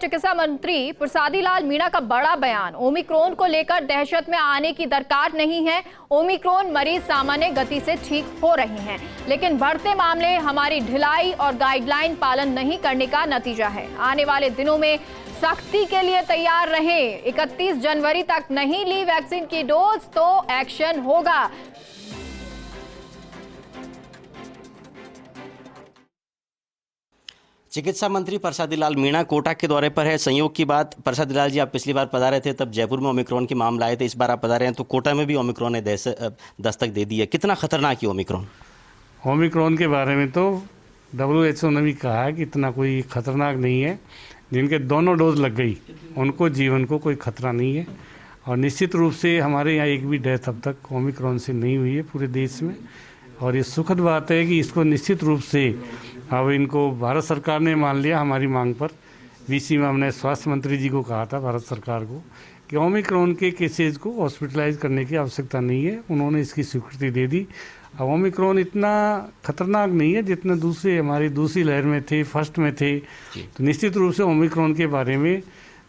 चिकित्सा मंत्री प्रसादी लाल मीणा का बड़ा बयान। ओमिक्रॉन को लेकर दहशत में आने की दरकार नहीं है। ओमिक्रॉन मरीज सामान्य गति से ठीक हो रहे हैं, लेकिन बढ़ते मामले हमारी ढिलाई और गाइडलाइन पालन नहीं करने का नतीजा है। आने वाले दिनों में सख्ती के लिए तैयार रहें। 31 जनवरी तक नहीं ली वैक्सीन की डोज तो एक्शन होगा। चिकित्सा मंत्री प्रसादी लाल मीणा कोटा के दौरे पर है। संयोग की बात, प्रसादी लाल जी आप पिछली बार पधारे थे तब जयपुर में ओमिक्रॉन के मामला आए थे, इस बार आप पधारे हैं तो कोटा में भी ओमिक्रॉन ने दस्तक दे दी है। कितना खतरनाक है ओमिक्रॉन? ओमिक्रॉन के बारे में तो WHO ने भी कहा है कि इतना कोई खतरनाक नहीं है। जिनके दोनों डोज लग गई उनको जीवन को कोई खतरा नहीं है। और निश्चित रूप से हमारे यहाँ एक भी डेथ अब तक ओमिक्रॉन से नहीं हुई है पूरे देश में। और ये सुखद बात है कि इसको निश्चित रूप से अब इनको भारत सरकार ने मान लिया हमारी मांग पर। VC में हमने स्वास्थ्य मंत्री जी को कहा था भारत सरकार को कि ओमिक्रॉन के केसेज को हॉस्पिटलाइज करने की आवश्यकता नहीं है। उन्होंने इसकी स्वीकृति दे दी। अब ओमिक्रॉन इतना खतरनाक नहीं है जितना दूसरे हमारी दूसरी लहर में थे, फर्स्ट में थे। तो निश्चित रूप से ओमिक्रॉन के बारे में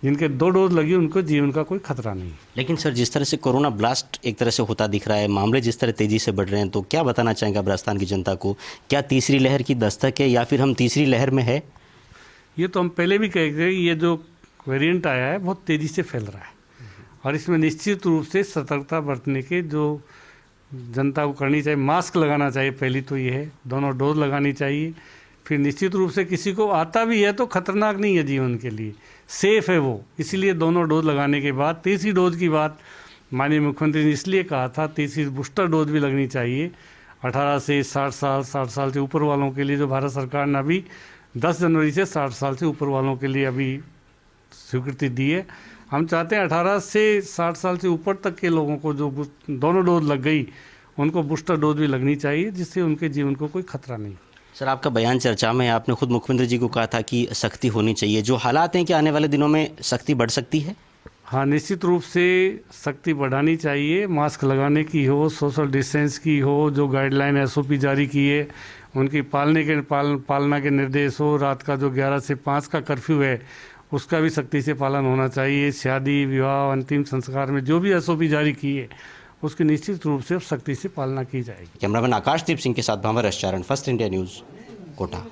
जिनके 2 डोज लगी उनको जीवन का कोई खतरा नहीं। लेकिन सर, जिस तरह से कोरोना ब्लास्ट एक तरह से होता दिख रहा है, मामले जिस तरह तेजी से बढ़ रहे हैं, तो क्या बताना चाहेंगे आप राजस्थान की जनता को? क्या तीसरी लहर की दस्तक है या फिर हम तीसरी लहर में है? ये तो हम पहले भी कह रहे हैं, ये जो वेरिएंट आया है बहुत तेज़ी से फैल रहा है और इसमें निश्चित रूप से सतर्कता बरतने के जो जनता को करनी चाहिए। मास्क लगाना चाहिए, पहली तो ये है। दोनों डोज लगानी चाहिए। फिर निश्चित रूप से किसी को आता भी है तो खतरनाक नहीं है जीवन के लिए, सेफ है वो। इसीलिए दोनों डोज लगाने के बाद तीसरी डोज की बात माननीय मुख्यमंत्री ने इसलिए कहा था, तीसरी बूस्टर डोज भी लगनी चाहिए 18 से 60 साल से ऊपर वालों के लिए। जो भारत सरकार ने अभी 10 जनवरी से 60 साल से ऊपर वालों के लिए अभी स्वीकृति दी है। हम चाहते हैं 18 से 60 साल से ऊपर तक के लोगों को जो दोनों डोज लग गई उनको बूस्टर डोज भी लगनी चाहिए, जिससे उनके जीवन को कोई खतरा नहीं। सर, आपका बयान चर्चा में, आपने खुद मुख्यमंत्री जी को कहा था कि सख्ती होनी चाहिए। जो हालात हैं कि आने वाले दिनों में सख्ती बढ़ सकती है? हाँ, निश्चित रूप से सख्ती बढ़ानी चाहिए। मास्क लगाने की हो, सोशल डिस्टेंस की हो, जो गाइडलाइन SOP जारी की है उनकी पालना के निर्देश हो। रात का जो 11 से 5 का कर्फ्यू है उसका भी सख्ती से पालन होना चाहिए। शादी विवाह अंतिम संस्कार में जो भी SOP जारी की है उसकी निश्चित रूप से सख्ती से पालना की जाएगी। कैमरामैन आकाशदीप सिंह के साथ भावर एस चारण, फर्स्ट इंडिया न्यूज़, कोटा।